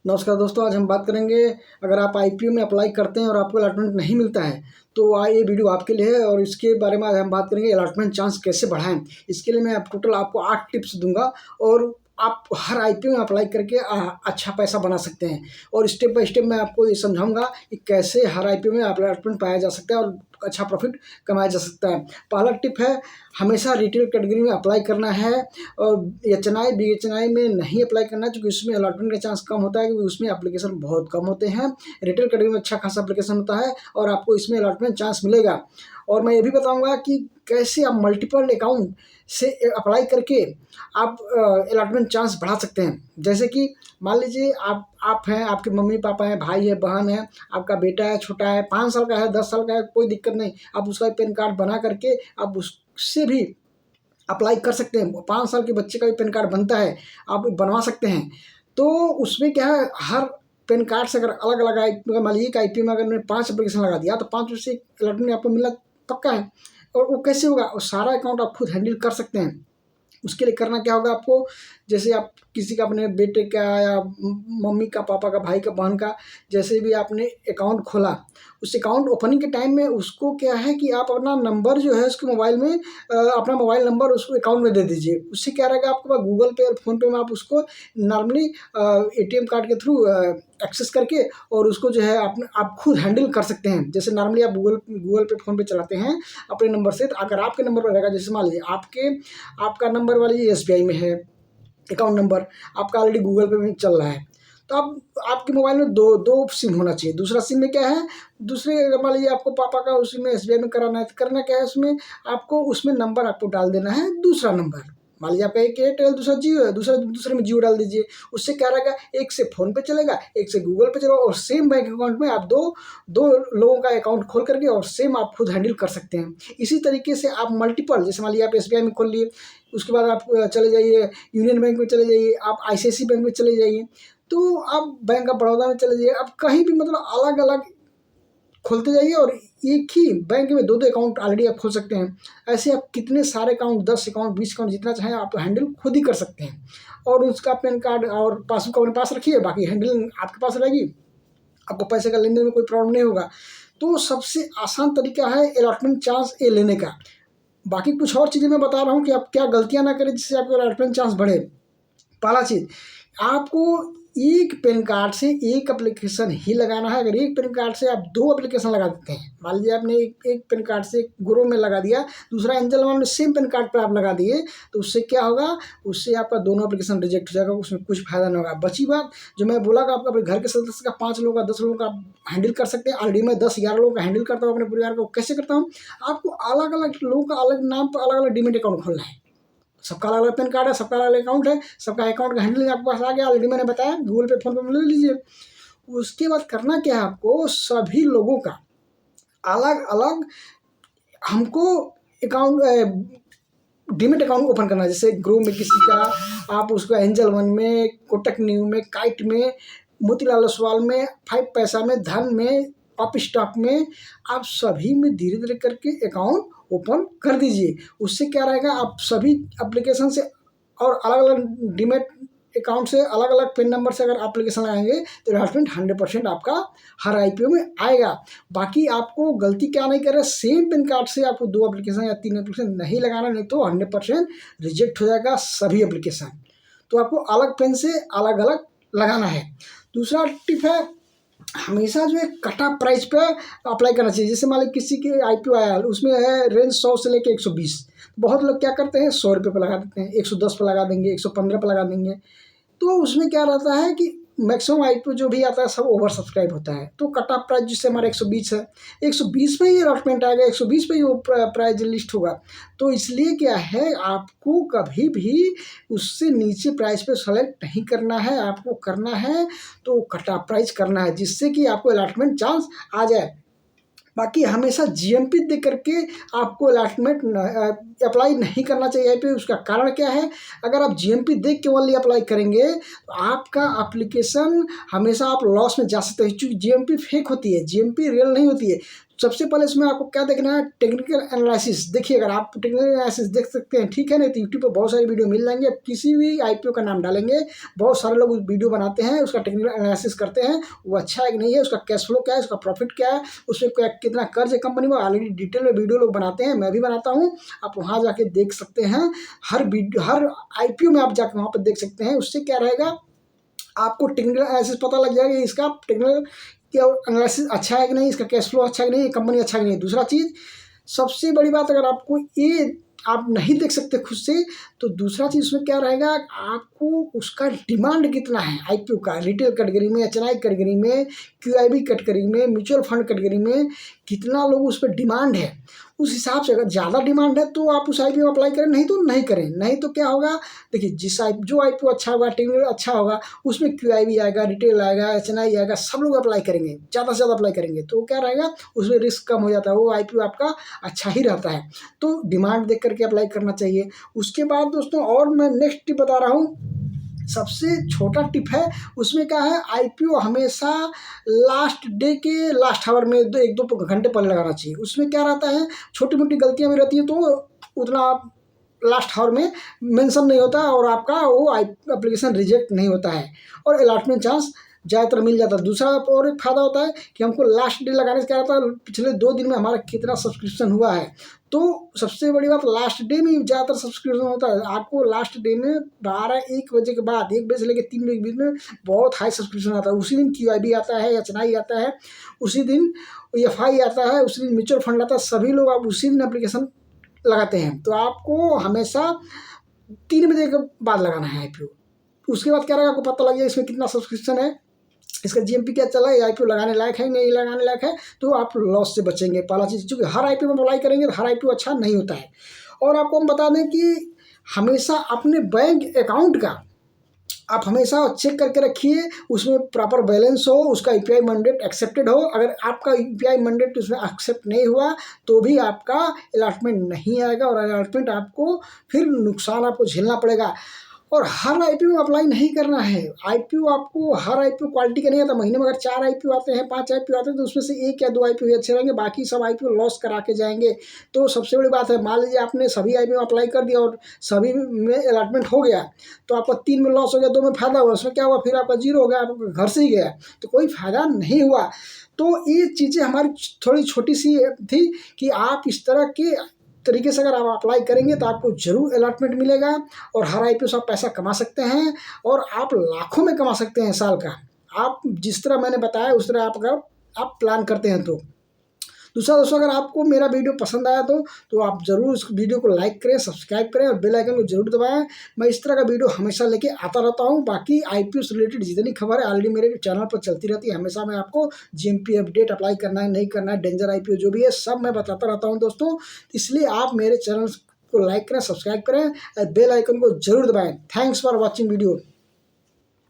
नमस्कार दोस्तों, आज हम बात करेंगे अगर आप आईपीओ में अप्लाई करते हैं और आपको अलॉटमेंट नहीं मिलता है तो ये वीडियो आपके लिए है। और इसके बारे में आज हम बात करेंगे अलॉटमेंट चांस कैसे बढ़ाएं। इसके लिए मैं टोटल आपको 8 टिप्स दूंगा और आप हर आईपीओ में अप्लाई करके अच्छा पैसा बना सकते हैं। और स्टेप बाय स्टेप मैं आपको ये समझाऊंगा कि कैसे हर आईपीओ में अलॉटमेंट पाया जा सकता है और अच्छा प्रॉफिट कमाया जा सकता है। पहला टिप है, हमेशा रिटेल कैटेगरी में अप्लाई करना है और एचएनआई बीएचएनआई में नहीं अप्लाई करना है, क्योंकि उसमें अलॉटमेंट का चांस कम होता है, क्योंकि उसमें एप्लीकेशन बहुत कम होते हैं। रिटेल कैटेगरी में अच्छा खासा एप्लीकेशन होता है और आपको इसमें अलॉटमेंट चांस मिलेगा। और मैं ये भी बताऊंगा कि कैसे आप मल्टीपल अकाउंट से अप्लाई करके आप अलॉटमेंट चांस बढ़ा सकते हैं। जैसे कि मान लीजिए आप हैं, आपके मम्मी पापा हैं, भाई है, बहन है, आपका बेटा है, छोटा है, 5 साल का है, 10 साल का है, कोई दिक्कत नहीं। आप उसका पैन कार्ड बना करके आप उससे भी अप्लाई कर सकते हैं। 5 साल के बच्चे का भी पैन कार्ड बनता है, आप बनवा सकते हैं। तो उसमें क्या है, हर पैन कार्ड से अगर अलग अलग आई मान लीजिए आईपी में अगर मैंने 5 एप्लीकेशन लगा दिया तो 5 में से अलॉटमेंट आपको मिलना पक्का है। और वो कैसे होगा, और सारा अकाउंट आप खुद हैंडल कर सकते हैं। उसके लिए करना क्या होगा आपको, जैसे आप किसी का अपने बेटे का या मम्मी का, पापा का, भाई का, बहन का जैसे भी आपने अकाउंट खोला, उस अकाउंट ओपनिंग के टाइम में उसको क्या है कि आप अपना नंबर जो है उसके मोबाइल में अपना मोबाइल नंबर उसको अकाउंट में दे दीजिए। उससे क्या रहेगा, आपके पास गूगल पे और फ़ोनपे में आप उसको नॉर्मली एटीएम कार्ड के थ्रू एक्सेस करके और उसको जो है आप खुद हैंडल कर सकते हैं। जैसे नॉर्मली आप गूगल पे, फ़ोन पे चलाते हैं अपने नंबर से, तो अगर आपके नंबर पर रहेगा, जैसे मान लीजिए आपका नंबर वाली एसबीआई में है अकाउंट नंबर, आपका ऑलरेडी गूगल पे में चल रहा है, तो आप आपके मोबाइल में दो दो सिम होना चाहिए। दूसरा सिम में क्या है, दूसरे अगर मान लीजिए आपको पापा का उसी में एसबीआई में कराना है, तो करना क्या है, उसमें आपको उसमें नंबर आपको डाल देना है, दूसरा नंबर। मान लीजिए आपका एक एयरटेल, दूसरा जियो है, दूसरे में जियो डाल दीजिए। उससे क्या रहेगा, एक से फ़ोन पे चलेगा, एक से गूगल पे चलेगा और सेम बैंक अकाउंट में आप दो दो लोगों का अकाउंट खोल करके और सेम आप खुद हैंडल कर सकते हैं। इसी तरीके से आप मल्टीपल, जैसे मान लीजिए आप एसबीआई में खोल लिए, उसके बाद आप चले जाइए यूनियन बैंक में चले जाइए, आप आईसीआईसी बैंक में चले जाइए, तो आप बैंक ऑफ बड़ौदा में चले जाइए, आप कहीं भी मतलब अलग अलग खोलते जाइए और एक ही बैंक में दो दो अकाउंट ऑलरेडी आप खोल सकते हैं। ऐसे आप कितने सारे अकाउंट, 10 अकाउंट, 20 अकाउंट, जितना चाहें आप हैंडल खुद ही कर सकते हैं। और उसका पैन कार्ड और पासबुक अपने पास रखिए, बाकी हैंडल आपके पास रहेगी, आपको पैसे का लेन देन में कोई प्रॉब्लम नहीं होगा। तो सबसे आसान तरीका है अलॉटमेंट चांस ये लेने का। बाकी कुछ और चीज़ें मैं बता रहा हूँ कि आप क्या गलतियाँ ना करें जिससे आपका अलॉटमेंट चांस बढ़े। पहला चीज़, आपको एक पैन कार्ड से एक एप्लीकेशन ही लगाना है। अगर एक पैन कार्ड से आप 2 एप्लीकेशन लगा देते हैं, मान लीजिए आपने एक पैन कार्ड से ग्रो में लगा दिया, दूसरा एंजल वन में सेम पैन कार्ड पर आप लगा दिए, तो उससे क्या होगा, उससे आपका दोनों एप्लीकेशन रिजेक्ट हो जाएगा, उसमें कुछ फायदा नहीं होगा। बची बात जो मैं बोला कि आप अपने घर के सदस्य का 5 लोगों का, 10 लोगों का हैंडल कर सकते हैं। ऑलरेडी मैं 10-11 लोगों का हैंडल करता हूँ अपने परिवार को। कैसे करता हूँ, आपको अलग अलग लोगों का अलग नाम पर अलग अलग डीमेट अकाउंट खोलना है। सबका अलग अलग पैन कार्ड है, सबका अलग अलग अकाउंट है, सबका अकाउंट का हैंडलिंग आपके पास आ गया, ऑलरेडी मैंने बताया, गूगल पे, फोन पे ले लीजिए। उसके बाद करना क्या है, आपको सभी लोगों का अलग अलग हमको अकाउंट डीमेट अकाउंट ओपन करना है। जैसे ग्रो में किसी का, आप उसको एंजल वन में, कोटक न्यू में, काइट में, मोतीलाल ओसवाल में, 5 पैसा में, धन में, अप स्टॉक में, आप सभी में धीरे धीरे करके अकाउंट ओपन कर दीजिए। उससे क्या रहेगा, आप सभी एप्लीकेशन से और अलग अलग डीमेट अकाउंट से अलग अलग पिन नंबर से अगर एप्लीकेशन लगाएंगे तो इन्वेस्टमेंट 100% आपका हर आईपीओ में आएगा। बाकी आपको गलती क्या नहीं कर रहे, सेम पिन कार्ड से आपको 2 एप्लीकेशन या 3 एप्लीकेशन नहीं लगाना, नहीं तो 100% रिजेक्ट हो जाएगा सभी एप्लीकेशन। तो आपको अलग पेन से अलग अलग लगाना है। दूसरा टिप है, हमेशा जो है कट ऑफ प्राइस पे अप्लाई करना चाहिए। जैसे मान लीजिए किसी के आईपीओ आया, उसमें है रेंज 100 से लेके 120, बहुत लोग क्या करते हैं 100 रुपये पर लगा देते हैं, 110 पर लगा देंगे, 115 पर लगा देंगे। तो उसमें क्या रहता है कि मैक्सिमम आईपीओ जो भी आता है सब ओवर सब्सक्राइब होता है। तो कट ऑफ प्राइस जिससे हमारा 120 है, 120 पे ही अलॉटमेंट आएगा, 120 पे ही वो प्राइस लिस्ट होगा। तो इसलिए क्या है, आपको कभी भी उससे नीचे प्राइस पे सेलेक्ट नहीं करना है, आपको करना है तो कट ऑफ प्राइस करना है, जिससे कि आपको अलॉटमेंट चांस आ जाए। बाकी हमेशा जीएमपी दे करके आपको अलॉटमेंट अप्लाई नहीं करना चाहिए पे। उसका कारण क्या है, अगर आप जीएमपी देख के ओनली अप्लाई करेंगे तो आपका एप्लीकेशन हमेशा आप लॉस में जा सकते हैं, क्योंकि जीएमपी फेक होती है, जीएमपी रियल नहीं होती है। सबसे पहले इसमें आपको क्या देखना है, टेक्निकल एनालिसिस। देखिए अगर आप टेक्निकल एनालिसिस देख सकते हैं, ठीक है, नहीं तो यूट्यूब पर बहुत सारी वीडियो मिल जाएंगे। आप किसी भी IPO का नाम डालेंगे, बहुत सारे लोग वीडियो बनाते हैं, उसका टेक्निकल एनालिसिस करते हैं, वो अच्छा है कि नहीं है, उसका कैश फ्लो क्या है, उसका प्रॉफिट क्या है, उसमें कितना कर्ज है कंपनी में, ऑलरेडी डिटेल में वीडियो लोग बनाते हैं, मैं भी बनाता हूँ। आप वहाँ जाके देख सकते हैं, हर IPO में आप जाकर वहाँ पर देख सकते हैं। उससे क्या रहेगा, आपको टेक्निकल एनालिसिस पता लग जाएगा, इसका टेक्निकल क्या एनालिसिस अच्छा है कि नहीं, इसका कैश फ्लो अच्छा है कि नहीं, कंपनी अच्छा है कि नहीं। दूसरा चीज़, सबसे बड़ी बात, अगर आपको ये आप नहीं देख सकते खुद से, तो दूसरा चीज़ उसमें क्या रहेगा, आपको उसका डिमांड कितना है IPO का, रिटेल कैटेगरी में, HNI कैटेगरी में, QIB कैटेगरी में, म्यूचुअल फंड कैटेगरी में कितना लोग उस पर डिमांड है। उस हिसाब से अगर ज़्यादा डिमांड है तो आप उस IPO में अप्लाई करें, नहीं तो नहीं करें। नहीं तो क्या होगा, देखिए जो IPO अच्छा होगा, टेक्निकल अच्छा होगा, उसमें QIB आएगा, रिटेल आएगा, HNI आएगा, सब लोग अप्लाई करेंगे, ज़्यादा से ज़्यादा अप्लाई करेंगे, तो क्या रहेगा, उसमें रिस्क कम हो जाता है, वो IPO आपका अच्छा ही रहता है। तो डिमांड देख करके अप्लाई करना चाहिए। उसके बाद दोस्तों, और मैं नेक्स्ट टिप बता रहा हूँ, सबसे छोटा टिप है, उसमें क्या है, IPO हमेशा लास्ट डे के लास्ट आवर में 1-2 घंटे पहले लगाना चाहिए। उसमें क्या रहता है, छोटी मोटी गलतियाँ भी रहती हैं, तो उतना लास्ट आवर में मेंशन नहीं होता और आपका वो एप्लीकेशन रिजेक्ट नहीं होता है, और अलॉटमेंट चांस ज़्यादातर मिल जाता है। दूसरा और एक फ़ायदा होता है कि हमको लास्ट डे लगाने से क्या होता है, पिछले 2 दिन में हमारा कितना सब्सक्रिप्शन हुआ है। तो सबसे बड़ी बात, लास्ट डे में ज़्यादातर सब्सक्रिप्शन होता है। आपको लास्ट डे में 12-1 बजे के बाद, 1 बजे से लेकर 3 बजे के बीच में बहुत हाई सब्सक्रिप्शन आता है। उसी दिन QIB आता है, HNI आता है, उसी दिन FI आता है, उसी दिन म्यूचुअल फंड आता है, सभी लोग आप उसी दिन एप्लीकेशन लगाते हैं। तो आपको हमेशा 3 बजे के बाद लगाना है IPO। उसके बाद क्या रहेगा, आपको पता लग जाएगा इसमें कितना सब्सक्रिप्शन है, इसका GMP क्या चला है, IPO लगाने लायक है नहीं लगाने लायक है, तो आप लॉस से बचेंगे। पहला चीज़, क्योंकि हर IPO में अप्लाई करेंगे तो हर IPO अच्छा नहीं होता है। और आपको हम बता दें कि हमेशा अपने बैंक अकाउंट का आप हमेशा चेक करके रखिए, उसमें प्रॉपर बैलेंस हो, उसका UPI मैंडेट एक्सेप्टेड हो। अगर आपका UPI मैंडेट उसमें एक्सेप्ट नहीं हुआ तो भी आपका अलॉटमेंट नहीं आएगा, और अलॉटमेंट आपको फिर नुकसान आपको झेलना पड़ेगा। और हर IPO में अप्लाई नहीं करना है। IPO आपको हर IPO क्वालिटी का नहीं आता। महीने में अगर 4 IPO आते हैं, 5 IPO आते हैं, तो उसमें से 1 या 2 IPO ही अच्छे रहेंगे, बाकी सब IPO लॉस करा के जाएंगे। तो सबसे बड़ी बात है, मान लीजिए आपने सभी IPO में अप्लाई कर दिया और सभी में अलॉटमेंट हो गया, तो आपका 3 में लॉस हो गया, 2 में फायदा हुआ, उसमें क्या हुआ, फिर आपका जीरो हो गया, आपका घर से ही गया, तो कोई फायदा नहीं हुआ। तो ये चीज़ें हमारी थोड़ी छोटी सी थी कि आप इस तरह के तरीके से अगर आप अप्लाई करेंगे तो आपको ज़रूर अलॉटमेंट मिलेगा, और हर IPO से आप पैसा कमा सकते हैं, और आप लाखों में कमा सकते हैं साल का। आप जिस तरह मैंने बताया उस तरह अगर आप प्लान करते हैं तो। दूसरा दोस्तों, अगर आपको मेरा वीडियो पसंद आया तो आप ज़रूर इस वीडियो को लाइक करें, सब्सक्राइब करें, और बेल आइकन को जरूर दबाएं। मैं इस तरह का वीडियो हमेशा लेके आता रहता हूं। बाकी IPO से रिलेटेड जितनी खबर है ऑलरेडी मेरे चैनल पर चलती रहती है। हमेशा मैं आपको GMP अपडेट, अप्लाई करना है नहीं करना है, डेंजर IPO जो भी है, सब मैं बताता रहता हूँ दोस्तों। इसलिए आप मेरे चैनल को लाइक करें, सब्सक्राइब करें, और बेल आइकन को जरूर दबाएं। Thanks for watching video.